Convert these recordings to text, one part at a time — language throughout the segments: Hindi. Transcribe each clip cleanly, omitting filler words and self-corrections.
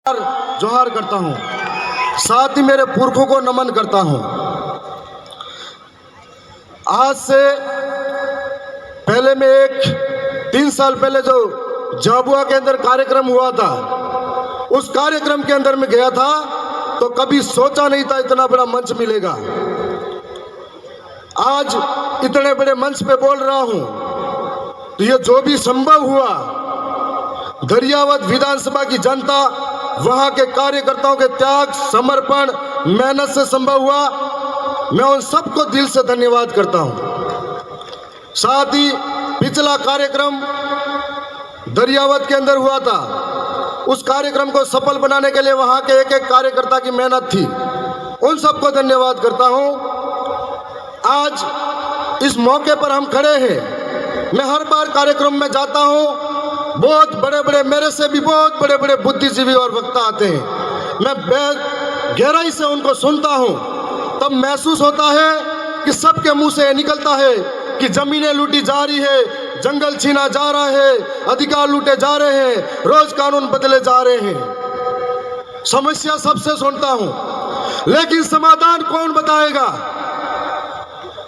जोहार करता हूँ, साथ ही मेरे पुरखों को नमन करता हूँ। आज से पहले मैं 3 साल पहले जो झाबुआ के अंदर कार्यक्रम हुआ था, उस कार्यक्रम के अंदर मैं गया था तो कभी सोचा नहीं था इतना बड़ा मंच मिलेगा। आज इतने बड़े मंच पे बोल रहा हूँ तो ये जो भी संभव हुआ, दरियावत विधानसभा की जनता, वहां के कार्यकर्ताओं के त्याग, समर्पण, मेहनत से संभव हुआ। मैं उन सबको दिल से धन्यवाद करता हूं। साथ ही पिछला कार्यक्रम दरियावत के अंदर हुआ था, उस कार्यक्रम को सफल बनाने के लिए वहां के एक एक कार्यकर्ता की मेहनत थी, उन सबको धन्यवाद करता हूं। आज इस मौके पर हम खड़े हैं। मैं हर बार कार्यक्रम में जाता हूं, बहुत बड़े बड़े, मेरे से भी बहुत बड़े बड़े बुद्धिजीवी और वक्ता आते हैं। मैं गहराई से उनको सुनता हूं, तब महसूस होता है कि सबके मुंह से निकलता है कि जमीनें लूटी जा रही है, जंगल छीना जा रहा है, अधिकार लूटे जा रहे हैं, रोज कानून बदले जा रहे हैं। समस्या सबसे सुनता हूं, लेकिन समाधान कौन बताएगा?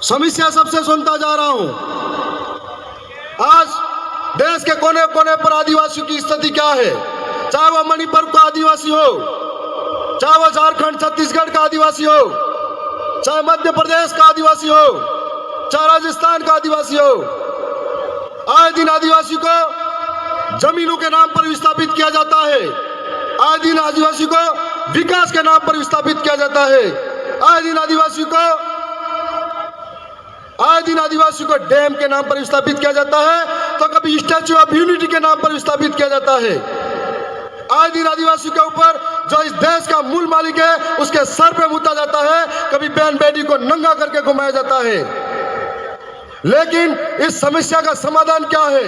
समस्या सबसे सुनता जा रहा हूं। आज देश के कोने कोने पर आदिवासियों की स्थिति क्या है, चाहे वह मणिपुर का आदिवासी हो, चाहे वह झारखंड छत्तीसगढ़ का आदिवासी हो, चाहे मध्य प्रदेश का आदिवासी हो, चाहे राजस्थान का आदिवासी हो। आए दिन आदिवासी को जमीनों के नाम पर विस्थापित किया जाता है, आए दिन आदिवासी को विकास के नाम पर विस्थापित किया जाता है, आए दिन आदिवासी को डैम के नाम पर विस्थापित किया जाता है, तो कभी स्टैच्यू ऑफ यूनिटी के नाम पर विस्थापित किया जाता है। आए दिन आदिवासी के ऊपर जो इस देश का मूल मालिक है, उसके सर पे मुता जाता है, कभी बहन बेटी को नंगा करके घुमाया जाता है। लेकिन इस समस्या का समाधान क्या है?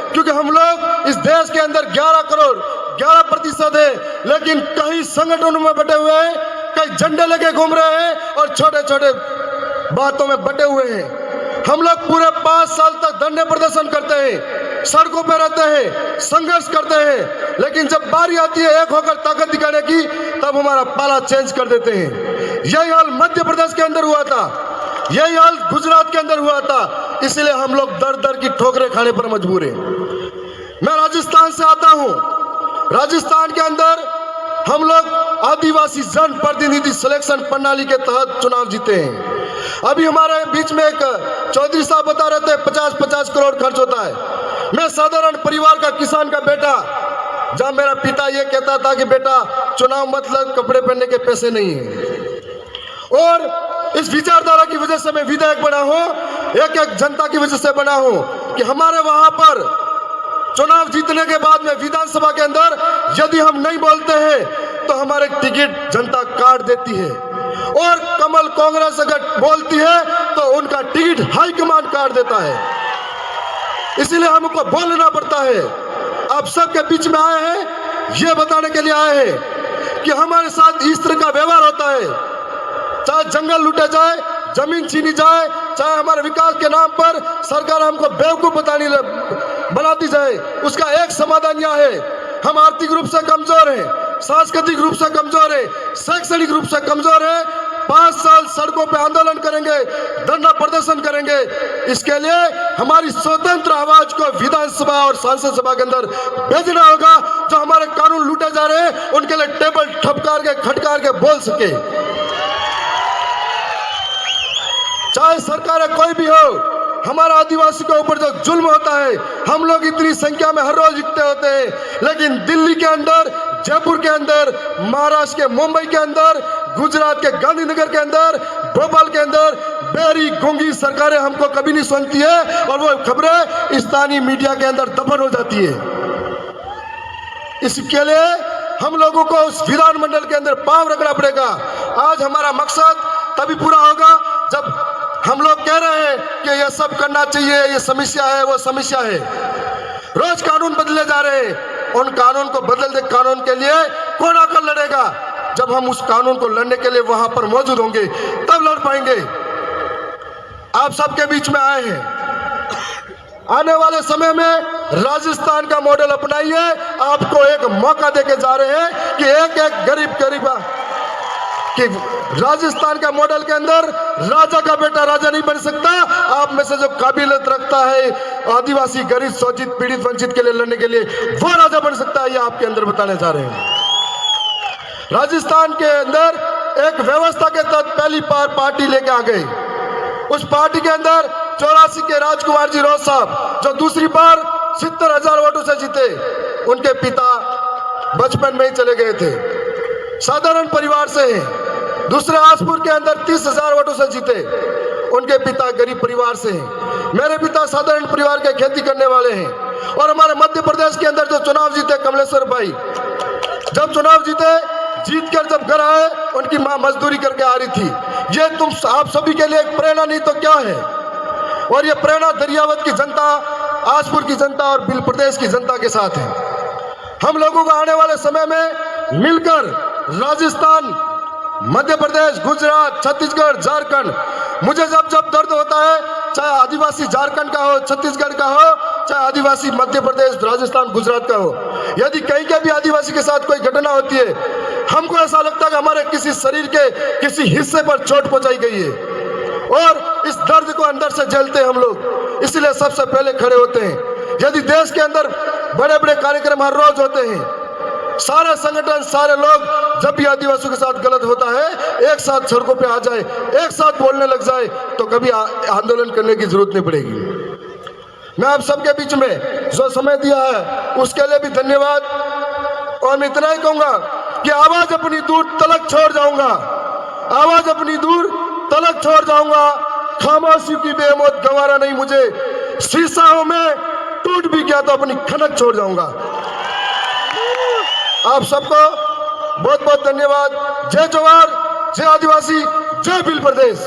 क्योंकि हम लोग इस देश के अंदर 11 करोड़ 11% है, लेकिन कई संगठनों में बटे हुए हैं, कई झंडे लेके घूम रहे हैं और छोटे छोटे बातों में बटे हुए हैं। हम लोग पूरे 5 साल तक धरने प्रदर्शन करते हैं, सड़कों पर रहते हैं, संघर्ष करते हैं, लेकिन जब बारी आती है एक होकर ताकत दिखाने की, तब हमारा पाला चेंज कर देते हैं। यही हाल मध्य प्रदेश के अंदर हुआ था, यही हाल गुजरात के अंदर हुआ था, इसलिए हम लोग दर दर की ठोकरें खाने पर मजबूर हैं। मैं राजस्थान से आता हूं। राजस्थान के अंदर हम लोग आदिवासी जन प्रतिनिधि सिलेक्शन प्रणाली के तहत चुनाव जीते हैं। अभी हमारे बीच में एक चौधरी साहब बता रहे थे 50-50 करोड़ खर्च होता है। मैं साधारण परिवार का, किसान का बेटा, जहां मेरा पिता ये कहता था कि बेटा चुनाव मतलब कपड़े पहनने के पैसे नहीं है, और इस विचारधारा की वजह से मैं विधायक बना हूं, एक एक जनता की वजह से बना हूं कि हमारे वहां पर चुनाव जीतने के बाद में विधानसभा के अंदर यदि हम नहीं बोलते हैं तो हमारे टिकट जनता काट देती है, और कमल कांग्रेस अगर बोलती है तो उनका टिकट हाईकमान काट देता है। इसलिए हमको बोलना पड़ता है। आप सबके बीच में आए हैं, ये बताने के लिए आए हैं कि हमारे साथ इस तरह का व्यवहार होता है, चाहे जंगल लूटे जाए, जमीन छीनी जाए, चाहे हमारे विकास के नाम पर सरकार हमको बेवकूफ बनाती जाए, उसका एक समाधान यह है, हम आर्थिक रूप से कमजोर हैं, सांस्कृतिक रूप से कमजोर है, शैक्षणिक रूप से कमजोर है। 5 साल सड़कों पे आंदोलन करेंगे, धरना प्रदर्शन करेंगे। इसके लिए हमारी स्वतंत्र आवाज को विधानसभा और संसद सभा के अंदर भेजना होगा। जो हमारे कानून लूटे जा रहे हैं उनके लिए टेबल ठपकार के, खटकार के बोल सके। चाहे सरकार कोई भी हो, हमारा आदिवासी के ऊपर जो जुल्म होता है, हम लोग इतनी संख्या में हर रोज इकट्ठे होते हैं, लेकिन दिल्ली के अंदर, जयपुर के अंदर, महाराष्ट्र के मुंबई के अंदर, गुजरात के गांधीनगर के अंदर, भोपाल के अंदर बेरी गूंगी सरकारें हमको कभी नहीं सुनती है, और वो खबरें स्थानीय मीडिया के अंदर दफन हो जाती है। इसके लिए हम लोगों को उस विधानमंडल के अंदर पांव रखना पड़ेगा। आज हमारा मकसद तभी पूरा होगा जब हम लोग कह रहे हैं कि ये सब करना चाहिए, ये समस्या है, वो समस्या है। रोज कानून बदले जा रहे हैं, उन कानून को बदलते कानून के लिए कौन आकर लड़ेगा? जब हम उस कानून को लड़ने के लिए वहां पर मौजूद होंगे तब लड़ पाएंगे। आप सबके बीच में आए हैं, आने वाले समय में राजस्थान का मॉडल अपनाइए। आपको एक मौका देके जा रहे हैं कि एक एक गरीब कि राजस्थान का मॉडल के अंदर राजा का बेटा राजा नहीं बन सकता। आप में से जो काबिलियत रखता है आदिवासी गरीब शोषित पीड़ित वंचित के लिए लड़ने के लिए, वो राजा बन सकता है। ये आपके अंदर बताने जा रहे हैं। राजस्थान के अंदर एक व्यवस्था के तहत पहली बार पार्टी लेके आ गई। उस पार्टी के अंदर 84 के राजकुमार जी रोज साहब जो दूसरी बार 70,000 वोटों से जीते, उनके पिता बचपन में ही चले गए थे, साधारण परिवार से हैं। दूसरे आसपुर के अंदर 30,000 वोटों से जीते, उनके पिता गरीब परिवार से हैं। मेरे पिता साधारण परिवार के खेती करने वाले हैं। और हमारे मध्य प्रदेश के अंदर जो चुनाव जीते कमलेश्वर भाई, जब चुनाव जीते, जीतकर जब घर आए, उनकी मां मजदूरी करके आ रही थी। ये तुम आप सभी के लिए एक प्रेरणा नहीं तो क्या है। और ये प्रेरणा दरियावत की जनता, आसपुर की जनता और बिल प्रदेश की जनता के साथ है। हम लोगों को आने वाले समय में मिलकर राजस्थान, मध्य प्रदेश, गुजरात, छत्तीसगढ़, झारखंड, मुझे जब जब दर्द होता है, चाहे आदिवासी झारखंड का हो, छत्तीसगढ़ का हो, चाहे आदिवासी मध्य प्रदेश, राजस्थान, गुजरात का हो, यदि कहीं के भी आदिवासी के साथ कोई घटना होती है, हमको ऐसा लगता है कि हमारे किसी शरीर के किसी हिस्से पर चोट पहुंचाई गई है। और इस दर्द को अंदर से झेलते हैं हम लोग, इसलिए सबसे पहले खड़े होते हैं। यदि देश के अंदर बड़े बड़े कार्यक्रम हर रोज होते हैं, सारे संगठन, सारे लोग जब भी आदिवासियों के साथ गलत होता है, एक साथ सड़कों पे आ जाए, एक साथ बोलने लग जाए, तो कभी आंदोलन करने की जरूरत नहीं पड़ेगी। मैं आप सबके बीच में जो समय दिया है उसके लिए भी धन्यवाद। और मैं इतना ही कहूंगा कि आवाज अपनी दूर तलक छोड़ जाऊंगा, आवाज अपनी दूर तलक छोड़ जाऊंगा। खामोशी की बेमौत गंवारा नहीं मुझे, शीशा हूं मैं, टूट भी गया तो अपनी खनक छोड़ जाऊंगा। आप सबको बहुत बहुत धन्यवाद। जय जवाहर, जय आदिवासी, जय बिल प्रदेश।